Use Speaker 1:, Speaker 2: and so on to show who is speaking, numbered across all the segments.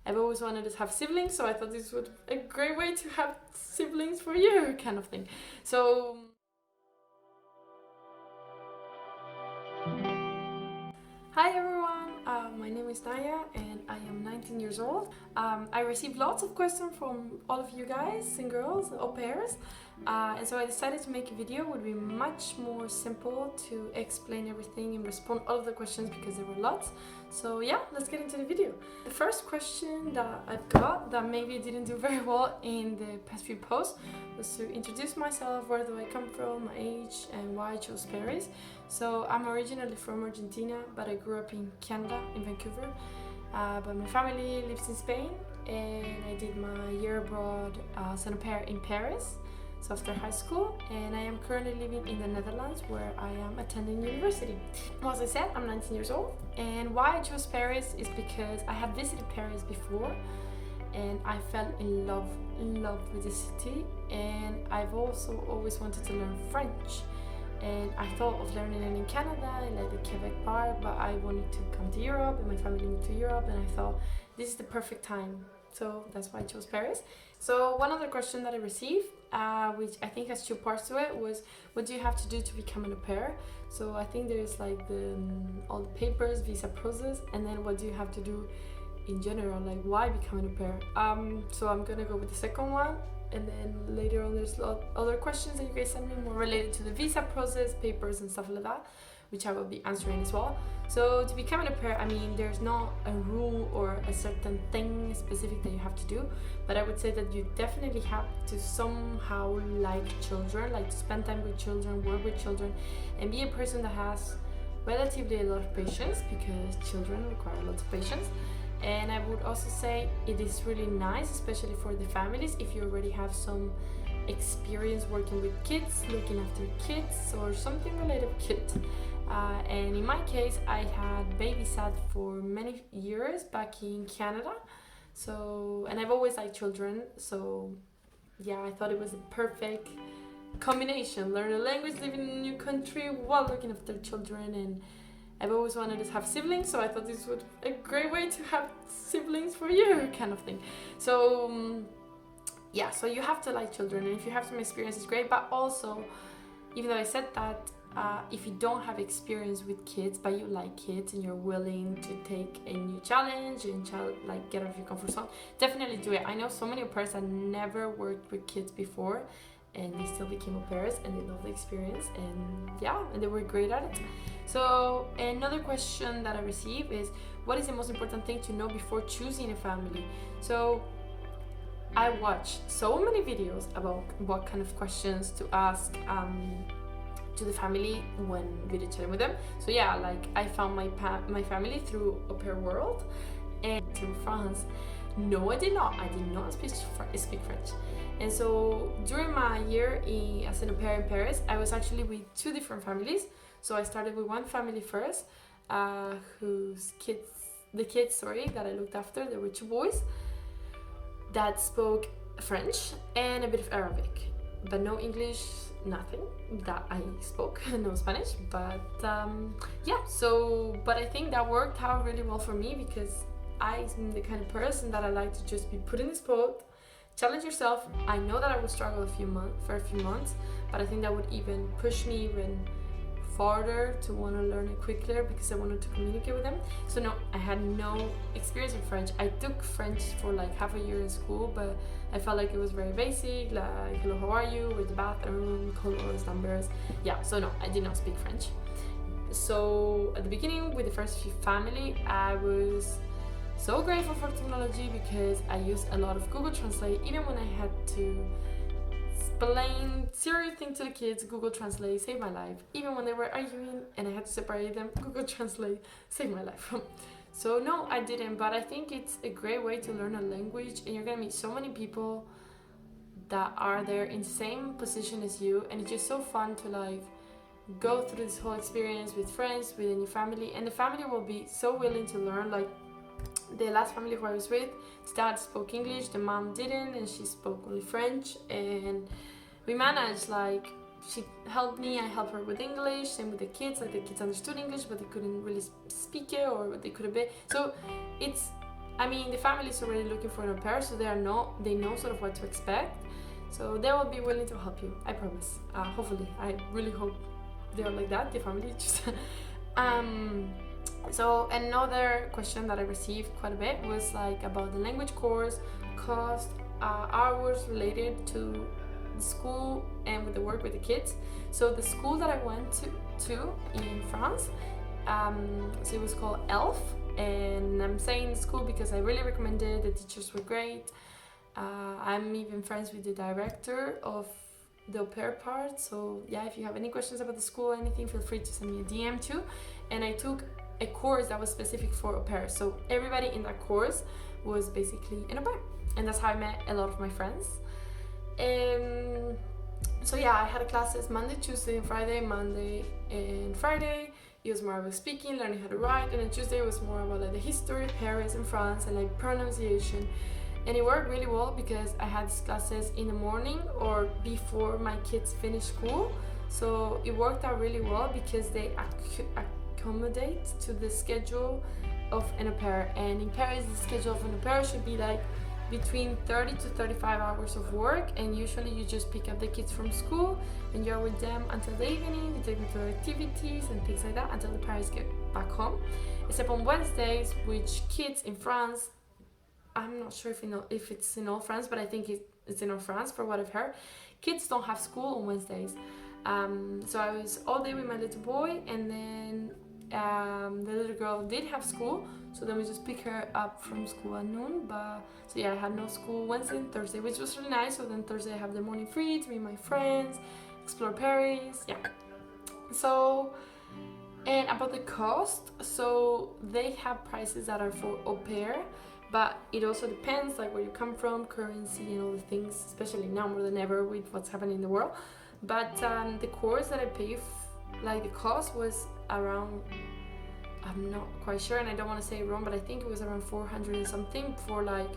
Speaker 1: I've always wanted to have siblings, so I thought this would be a great way to have siblings for a year kind of thing. So hi everyone, my name is Naia and I am 19 years old. I received lots of questions from all of you guys and girls, au pairs, and so I decided to make a video. It would be much more simple to explain everything and respond all of the questions because there were lots. So yeah, let's get into the video. The first question that I've got that maybe I didn't do very well in the past few posts was to introduce myself, where do I come from, my age, and why I chose Paris. So I'm originally from Argentina, but I grew up in Canada, in Vancouver. But my family lives in Spain, and I did my year abroad as an au pair in Paris, so after high school, and I am currently living in the Netherlands where I am attending university. Well, as I said, I'm 19 years old, and why I chose Paris is because I had visited Paris before and I fell in love with the city, and I've also always wanted to learn French. And I thought of learning it in Canada, in like the Quebec part, but I wanted to come to Europe, and my family moved to Europe, and I thought this is the perfect time. So that's why I chose Paris. So one other question that I received, which I think has two parts to it, was what do you have to do to become an au pair? So I think there's like all the papers, visa process, and then what do you have to do in general, like why become an au pair? So I'm gonna go with the second one. And then later on there's other questions that you guys send me more related to the visa process, papers and stuff like that, which I will be answering as well. So to become an au pair, I mean, there's not a rule or a certain thing specific that you have to do, but I would say that you definitely have to somehow like children, like to spend time with children, work with children, and be a person that has relatively a lot of patience, because children require lots of patience. And I would also say it is really nice, especially for the families, if you already have some experience working with kids, looking after kids, or something related to kids. And in my case, I had babysat for many years back in Canada. So, and I've always liked children. So yeah, I thought it was a perfect combination. Learn a language, live in a new country while looking after children, and I've always wanted to have siblings, so I thought this would be a great way to have siblings for a year kind of thing. So yeah, so you have to like children, and if you have some experience, it's great. But also, even though I said that, if you don't have experience with kids, but you like kids and you're willing to take a new challenge and like get out of your comfort zone, definitely do it. I know so many au pairs that never worked with kids before, and they still became au pairs and they love the experience, and yeah, and they were great at it. So another question that I received is, what is the most important thing to know before choosing a family? So I watched so many videos about what kind of questions to ask to the family when video chatting with them. So yeah, like I found my family through AuPairWorld and through France. No, I did not speak French. And so during my year as an au pair in Paris, I was actually with two different families. So I started with one family first, the kids that I looked after. There were two boys that spoke French and a bit of Arabic, but no English, nothing that I spoke, no Spanish. But yeah, but I think that worked out really well for me, because I'm the kind of person that I like to just be put in this spot, challenge yourself. I know that I would struggle for a few months, but I think that would even push me even farther to want to learn it quicker, because I wanted to communicate with them. So no, I had no experience with French. I took French for like half a year in school, but I felt like it was very basic, like hello, how are you, where's the bathroom, colors, numbers. Yeah, so no, I did not speak French. So at the beginning, with the first few family, I was so grateful for technology, because I used a lot of Google Translate. Even when I had to explain serious things to the kids, Google Translate saved my life. Even when they were arguing and I had to separate them, Google Translate saved my life. So no, I didn't, but I think it's a great way to learn a language, and you're gonna meet so many people that are there in the same position as you, and it's just so fun to like go through this whole experience with friends, with a new family, and the family will be so willing to learn. Like the last family who I was with, the dad spoke English, the mom didn't, and she spoke only French, and we managed, like, she helped me, I helped her with English, same with the kids, like the kids understood English but they couldn't really speak it, or they could a bit. So it's I mean, the family is already looking for an au pair, so they know sort of what to expect. So they will be willing to help you, I promise. Hopefully, I really hope they are like that, the family. So another question that I received quite a bit was like about the language course, cost, hours related to the school and with the work with the kids. So the school that I went to in France, so it was called ELF, and I'm saying school because I really recommend it. The teachers were great. I'm even friends with the director of the au pair part. So yeah, if you have any questions about the school or anything, feel free to send me a DM too. And I took a course that was specific for au pair. So everybody in that course was basically an au pair, and that's how I met a lot of my friends. So yeah, I had classes Monday, Tuesday, and Friday. Monday and Friday it was more about speaking, learning how to write, and then Tuesday it was more about like the history of Paris and France and like pronunciation. And it worked really well because I had these classes in the morning or before my kids finished school. So it worked out really well because they accommodate to the schedule of an au pair. And in Paris, the schedule of an au pair should be like between 30 to 35 hours of work, and usually you just pick up the kids from school and you're with them until the evening. You take them to activities and things like that until the parents get back home. Except on Wednesdays, which kids in France, I'm not sure if it's in all France, but I think it's in all France for what I've heard. Kids don't have school on Wednesdays. So I was all day with my little boy, and then the little girl did have school, so then we just pick her up from school at noon. But so yeah, I had no school Wednesday and Thursday, which was really nice. So then Thursday I have the morning free to meet my friends, explore Paris. Yeah. So, and about the cost, so they have prices that are for au pair, but it also depends like where you come from, currency and all the things, especially now more than ever with what's happening in the world. But the course that I paid, like the cost was around, I'm not quite sure and I don't want to say it wrong, but I think it was around 400 and something for like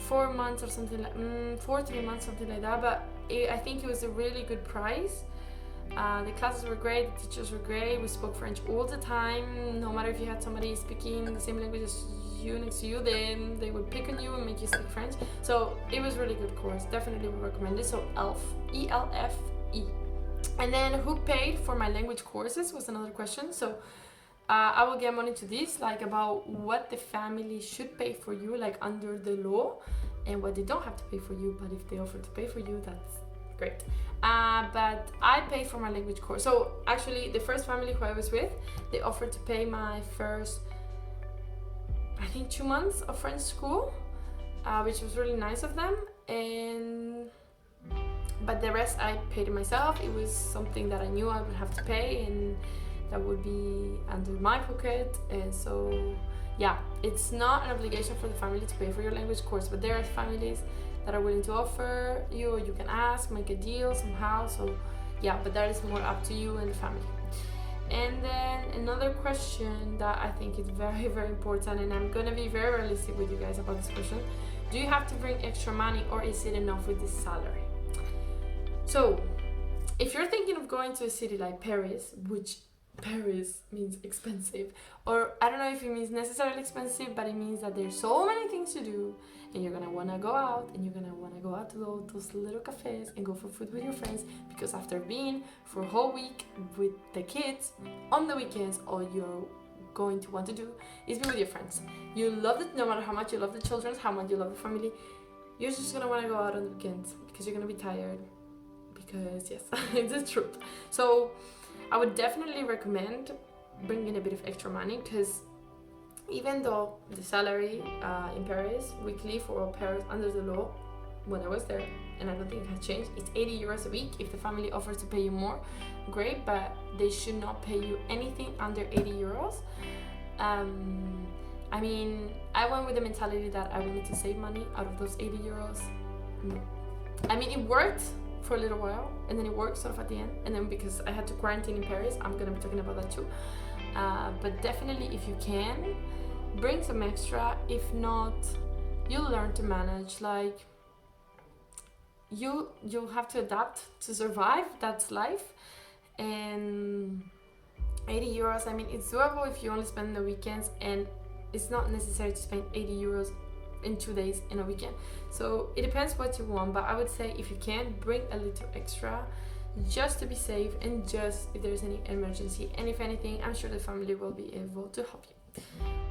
Speaker 1: 4 months or something like 3 months, something like that. But I think it was a really good price. The classes were great, the teachers were great, we spoke French all the time. No matter if you had somebody speaking the same language as you next to you, then they would pick on you and make you speak French. So it was really good course, definitely would recommend it. So ELF, ELFE. And then who paid for my language courses was another question. So I will get more into this, like about what the family should pay for you, like under the law, and what they don't have to pay for you, but if they offer to pay for you, that's great. But I paid for my language course. So actually the first family who I was with, they offered to pay my first, I think 2 months of French school, which was really nice of them. But the rest I paid it myself. It was something that I knew I would have to pay, and that would be under my pocket. And so yeah, it's not an obligation for the family to pay for your language course, but there are families that are willing to offer you, or you can ask, make a deal somehow. So yeah, but that is more up to you and the family. And then another question that I think is very, very important, and I'm gonna be very realistic with you guys about this question. Do you have to bring extra money, or is it enough with this salary? So if you're thinking of going to a city like Paris, which Paris means expensive, or I don't know if it means necessarily expensive, but it means that there's so many things to do, and you're gonna wanna go out, and you're gonna wanna go out to those little cafes and go for food with your friends, because after being for a whole week with the kids, on the weekends all you're going to want to do is be with your friends. You love it, no matter how much you love the children, how much you love the family, you're just gonna wanna go out on the weekends because you're gonna be tired, because yes, it's the truth. So I would definitely recommend bringing a bit of extra money, because even though the salary in Paris weekly for au pairs under the law, when I was there, and I don't think it has changed, it's 80 euros a week. If the family offers to pay you more, great, but they should not pay you anything under 80 euros. I mean, I went with the mentality that I wanted to save money out of those 80 euros. No. I mean, it worked for a little while, and then it worked sort of at the end, and then because I had to quarantine in Paris, I'm gonna be talking about that too. But definitely, if you can, bring some extra. If not, you'll learn to manage. Like you'll have to adapt to survive. That's life. And 80 euros, I mean, it's doable if you only spend the weekends, and it's not necessary to spend 80 euros in 2 days in a weekend. So it depends what you want, but I would say if you can, bring a little extra just to be safe and just if there's any emergency. And if anything, I'm sure the family will be able to help you.